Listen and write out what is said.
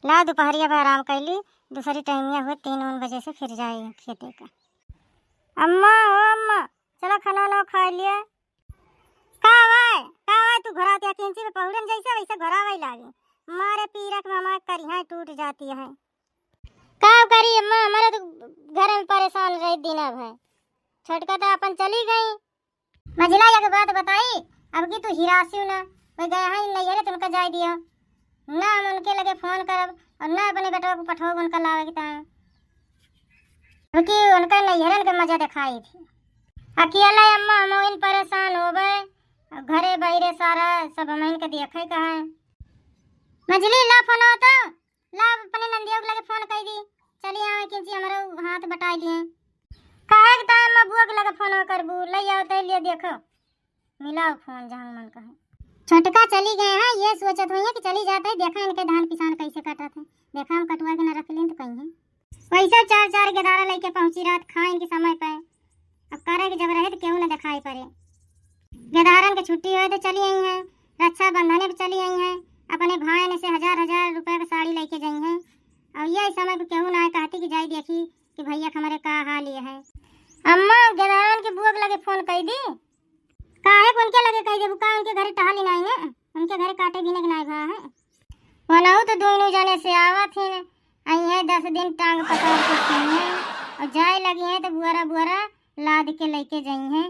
ला दोपहरिया में आराम कर ली, दूसरी टाइमिया हुए 3 बजे से फिर जाए खेते का। अम्मा ओ अम्मा चलो खाना ना खा लिया। का वाय तू घर आती किंची में पहुड़न जैसे वैसे घर आवे लागे। मारे पीरक मामा करिया टूट जाती है। का करी अम्मा, हमारे तो घर में परेशान रही दिन भर। छोटका तो अपन चली गई। मझिला या के बात बताई, अब की तू हिरासी ना कोई गया है नहीं है तुमका जाय दिया ना, हम उनके लगे फोन करब और ना अपने बेटवा को पठोग उनका लावे के ता क्योंकि उनका नैहरन के मजा दिखाई थी। अकेला अम्मा हम परेशान हो गए, घरे बहरे सारा सब हम इनके देखे कहा। मझली ला फोन होता ला अपने नंदियों के लगे फोन कर दी, चली आवे किंची हमारे हाथ बटा लिए। काहे के टाइम में बुआ के लगे फोन करबू, ले आओ ते लिए देखो मिलाओ फोन जहां मन कहे। छोटका चली गए हैं, ये सोचत हुई है कि चली जाते देखा इनके धान किसान कैसे कटत है, देखा हम कटवा के न रख लें तो कहीं है वैसे 4 गेदारा लेके पहुंची रात खाए इनके समय पे। अब करे के जब रहे तो क्यों न दिखाई पड़े। गेदारन के छुट्टी हुए तो चली आई हैं, रक्षा बंधने पे चली आई हैं, अपने भाई ने से 1000 रुपए का साड़ी लेके गई हैं। और ये समय पे क्यों ना कहती कि जाई देखी कि भैया हमारे का हाल ये है। अम्मा गेदारन के बुआ के लगे फोन कर दी, काहे को उनके लगे कह देबू का उनके घरे टहली नहीं है, उनके घरे काटे भी नहीं भा है। वनाऊ तो दोनों जने से आवत है आई है 10 दिन टांग पकड़ के है और जाए लगी है तो बुआरा बुआरा लाद के लेके जाई हैं।